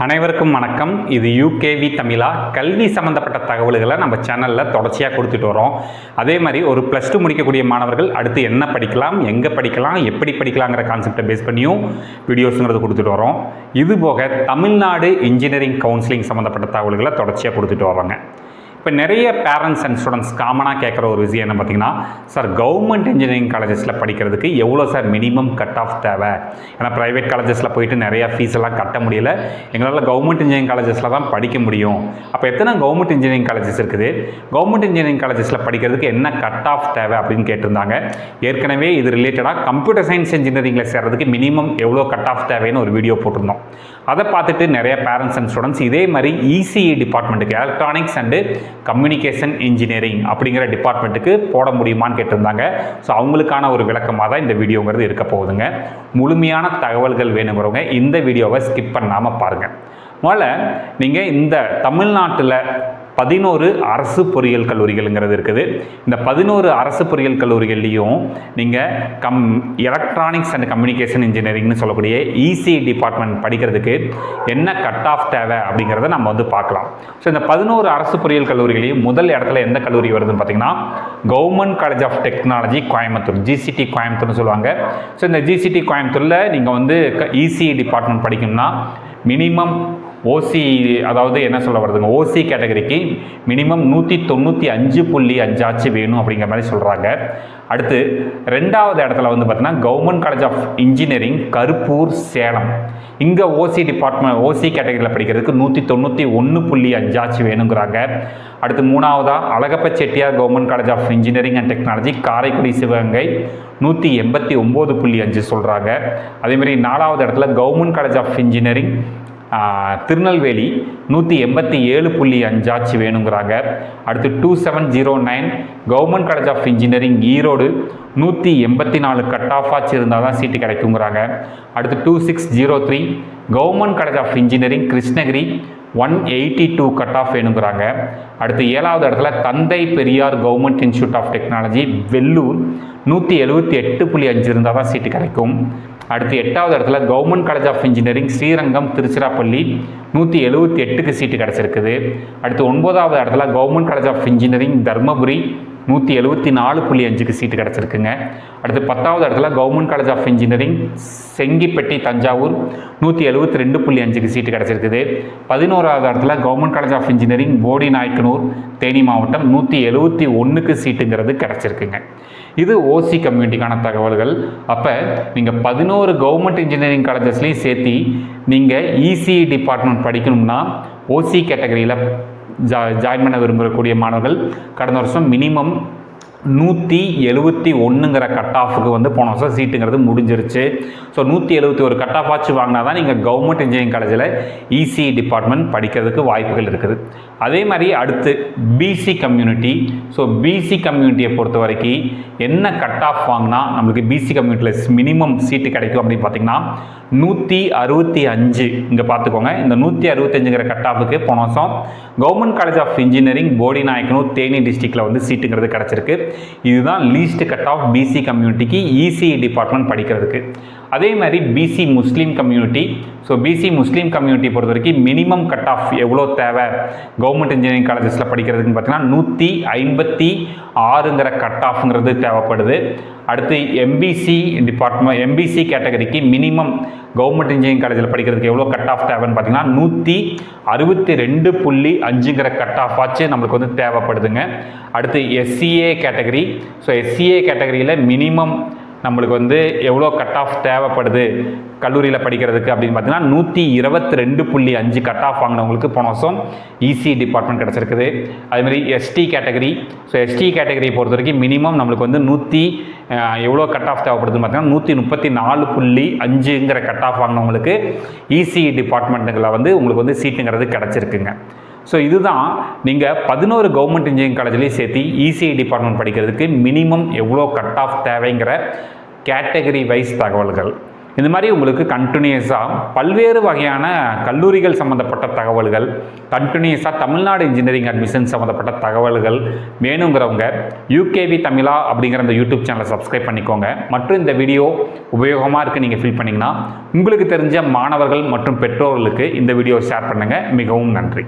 அனைவருக்கும் வணக்கம். இது யூகேவி தமிழா. கல்வி சம்மந்தப்பட்ட தகவல்களை நம்ம சேனலில் தொடர்ச்சியாக கொடுத்துட்டு வரோம். அதே மாதிரி ஒரு +2 முடிக்கக்கூடிய மாணவர்கள் அடுத்து என்ன படிக்கலாம், எங்கே படிக்கலாம், எப்படி படிக்கலாங்கிற கான்செப்டை பேஸ் பண்ணியும் வீடியோஸுங்கிறது கொடுத்துட்டு வரோம். இதுபோக தமிழ்நாடு இன்ஜினியரிங் கவுன்சிலிங் சம்மந்தப்பட்ட தகவல்களை தொடர்ச்சியாக கொடுத்துட்டு வரோங்க. இப்போ நிறைய பேரண்ட்ஸ் அண்ட் ஸ்டூடெண்ட்ஸ் காமனாக கேட்குற ஒரு விஷயம் என்ன பார்த்தீங்கன்னா, சார் கவர்மெண்ட் இன்ஜினியரிங் காலேஜஸில் படிக்கிறதுக்கு எவ்வளோ சார் மினிமம் கட் ஆஃப் தேவை? ஏன்னா ப்ரைவேட் காலேஜஸில் போயிட்டு நிறையா ஃபீஸ் எல்லாம் கட்ட முடியல, எங்களால் கவர்மெண்ட் இன்ஜினியரிங் காலேஜஸில் தான் படிக்க முடியும். அப்போ எத்தனை கவர்மெண்ட் இன்ஜினியரிங் காலேஜஸ் இருக்குது, கவர்மெண்ட் இன்ஜினியரிங் காலேஜஸில் படிக்கிறதுக்கு என்ன கட் ஆஃப் தேவை அப்படின்னு கேட்டிருந்தாங்க. ஏற்கனவே இது ரிலேட்டடாக கம்ப்யூட்டர் சயின்ஸ் இன்ஜினியரிங்கில் சேர்றதுக்கு மினிமம் எவ்வளோ கட் ஆஃப் தேவைன்னு ஒரு வீடியோ போட்டிருந்தோம். அதை பார்த்துட்டு நிறைய பேரண்ட்ஸ் அண்ட் ஸ்டூடெண்ட்ஸ் இதே மாதிரி இசிஇ டிபார்ட்மெண்ட்டுக்கு, எலக்ட்ரானிக்ஸ் அண்டு கம்யூனிகேஷன் இன்ஜினியரிங் அப்படிங்கிற டிபார்ட்மெண்ட்டுக்கு போட முடியுமான்னு கேட்டிருந்தாங்க. ஸோ அவங்களுக்கான ஒரு விளக்கமாக தான் இந்த வீடியோங்கிறது இருக்க போகுதுங்க. முழுமையான தகவல்கள் வேணுங்கிறவங்க இந்த வீடியோவை ஸ்கிப் பண்ணாமல் பாருங்கள். முதல்ல நீங்கள் இந்த தமிழ்நாட்டில் 11 அரசு பொறியியல் கல்லூரிகள்ங்கிறது இருக்குது. இந்த 11 அரசு பொறியியல் கல்லூரிகள்லையும் நீங்கள் எலக்ட்ரானிக்ஸ் அண்ட் கம்யூனிகேஷன் இன்ஜினியரிங்னு சொல்லக்கூடிய இசிஇ டிபார்ட்மெண்ட் படிக்கிறதுக்கு என்ன கட் ஆஃப் தேவை அப்படிங்கிறத நம்ம வந்து பார்க்கலாம். ஸோ இந்த 11 அரசு பொறியியல் கல்லூரிகளையும் முதல் இடத்துல எந்த கல்லூரி வருதுன்னு பார்த்தீங்கன்னா, government college of technology Coimbatore, GCT கோயம்புத்தூர்னு சொல்லுவாங்க. ஸோ இந்த ஜிசிடி கோயம்புத்தூரில் நீங்கள் வந்து இசிஇ டிபார்ட்மெண்ட் படிக்கணும்னா மினிமம் ஓசி, அதாவது என்ன சொல்ல வருதுங்க, ஓசி கேட்டகரிக்கு மினிமம் 195.5 வேணும் அப்படிங்கிற மாதிரி சொல்கிறாங்க. அடுத்து ரெண்டாவது இடத்துல வந்து பார்த்தீங்கன்னா government college of engineering Karuppur Salem. இங்கே ஓசி டிபார்ட்மெண்ட் ஓசி கேட்டகரியில் படிக்கிறதுக்கு 191.5 வேணுங்கிறாங்க. அடுத்து மூணாவதாக Alagappa Chettiar government college of engineering and technology Karaikudi Sivaganga 189.5 சொல்கிறாங்க. அதேமாதிரி நாலாவது இடத்துல government college of engineering Tirunelveli 187.5 வேணுங்கிறாங்க. அடுத்து 2709 government college of engineering Erode 184 cut off ஆச்சு இருந்தால் தான் சீட்டு கிடைக்குங்கிறாங்க. அடுத்து 2603 government college of engineering Krishnagiri 182 cut off வேணுங்கிறாங்க. அடுத்து ஏழாவது இடத்துல Thanthai Periyar government institute of technology Vellore 178.5 இருந்தால் தான் சீட்டு கிடைக்கும். அடுத்து எட்டாவது இடத்துல government college of engineering Srirangam Tiruchirappalli 178க்கு சீட்டு கிடச்சிருக்குது. அடுத்து 9வது இடத்துல government college of engineering Dharmapuri 174.5க்கு சீட்டு கிடச்சிருக்குங்க. அடுத்து 10வது இடத்துல government college of engineering Sengipatti Thanjavur 172.5க்கு சீட்டு கிடச்சிருக்குது. 11வது இடத்துல government college of engineering Bodi Nayakkanur Theni மாவட்டம் 171க்கு சீட்டுங்கிறது கிடச்சிருக்குங்க. இது ஓசி கம்யூனிட்டிக்கான தகவல்கள். அப்போ நீங்கள் 11 கவர்மெண்ட் இன்ஜினியரிங் காலேஜஸ்லையும் சேர்த்து நீங்கள் இசிஇ டிபார்ட்மெண்ட் படிக்கணும்னா ஓசி கேட்டகரியில் ஜாயின் பண்ண விரும்பக்கூடிய மாணவர்கள் கடந்த வருஷம் மினிமம் 171ங்கிற கட் ஆஃபுக்கு வந்து போன வருஷம் சீட்டுங்கிறது முடிஞ்சிருச்சு. ஸோ 171 கட் ஆஃப் ஆச்சு வாங்கினா தான் நீங்கள் கவர்மெண்ட் இன்ஜினியரிங் காலேஜில் இசிஇ டிபார்ட்மெண்ட் படிக்கிறதுக்கு வாய்ப்புகள் இருக்குது. அதே மாதிரி அடுத்து பிசி கம்யூனிட்டி. ஸோ பிசி கம்யூனிட்டியை பொறுத்த வரைக்கும் என்ன கட் ஆஃப் வாங்கினா நம்மளுக்கு பிசி கம்யூனிட்டியில் மினிமம் சீட்டு கிடைக்கும் அப்படின்னு பார்த்தீங்கன்னா 165. இங்கே பார்த்துக்கோங்க, இந்த 165ங்கிற கட் ஆஃபுக்கு போன வருஷம் government college of engineering Bodi Nayakkanur Theni டிஸ்ட்ரிக்டில் வந்து சீட்டுங்கிறது கிடச்சிருக்கு. இதுதான் லீஸ்ட் கட் ஆஃப் பிசி கம்யூனிட்டிக்கு இசிஇ டிபார்ட்மெண்ட் படிக்கிறதுக்கு. அதே மாதிரி BC Muslim community. So BC Muslim community பொறுத்த வரைக்கும் மினிமம் கட் ஆஃப் எவ்வளோ தேவை கவர்மெண்ட் இன்ஜினியரிங் காலேஜஸில் படிக்கிறதுக்குன்னு பார்த்தீங்கன்னா 156ங்கிற கட் ஆஃப்ங்கிறது தேவைப்படுது. அடுத்து எம்பிசி டிபார்ட்மெண்ட் எம்பிசி கேட்டகரிக்கு மினிமம் கவர்மெண்ட் இன்ஜினியரிங் காலேஜில் படிக்கிறதுக்கு எவ்வளோ கட் ஆஃப் தேவைன்னு பார்த்தீங்கன்னா 162.5ங்கிற கட் ஆஃப் ஆச்சு நம்மளுக்கு வந்து தேவைப்படுதுங்க. அடுத்து எஸ்சிஏ கேட்டகரி. ஸோ எஸ்சிஏ கேட்டகரியில் மினிமம் நம்மளுக்கு வந்து எவ்வளோ கட் ஆஃப் தேவைப்படுது கல்லூரியில் படிக்கிறதுக்கு அப்படின்னு பார்த்தீங்கன்னா 122.5 கட் ஆஃப் வாங்கினவங்களுக்கு போன வருஷம் இசிஇ டிபார்ட்மெண்ட் கிடச்சிருக்குது. அதேமாதிரி எஸ்டி கேட்டகரி. ஸோ எஸ்டி கேட்டகரியை பொறுத்த வரைக்கும் மினிமம் நம்மளுக்கு வந்து எவ்வளோ கட் ஆஃப் தேவைப்படுதுன்னு பார்த்தீங்கன்னா 134.5ங்கிற கட் ஆஃப் வாங்கினவங்களுக்கு இசிஇ டிபார்ட்மெண்ட்டுகளில் வந்து உங்களுக்கு வந்து சீட்டுங்கிறது கிடச்சிருக்குங்க. ஸோ இதுதான் நீங்கள் 11 கவர்மெண்ட் இன்ஜினியரிங் காலேஜ்லேயும் சேர்த்து இசிஇ டிபார்ட்மெண்ட் படிக்கிறதுக்கு மினிமம் எவ்வளோ கட் ஆஃப் தேவைங்கிற கேட்டகரி வைஸ் தகவல்கள். இந்த மாதிரி உங்களுக்கு கண்டினியூஸாக பல்வேறு வகையான கல்லூரிகள் சம்மந்தப்பட்ட தகவல்கள், கண்டினியூஸாக தமிழ்நாடு இன்ஜினியரிங் அட்மிஷன் சம்மந்தப்பட்ட தகவல்கள் வேணுங்கிறவங்க யூகேவி தமிழா அப்படிங்கிற இந்த யூடியூப் சேனலை சப்ஸ்கிரைப் பண்ணிக்கோங்க. மற்றும் இந்த வீடியோ உபயோகமாக இருக்குது நீங்கள் ஃபீல் பண்ணிங்கன்னா உங்களுக்கு தெரிஞ்ச மாணவர்கள் மற்றும் பெற்றோர்களுக்கு இந்த வீடியோ ஷேர் பண்ணுங்கள். மிகவும் நன்றி.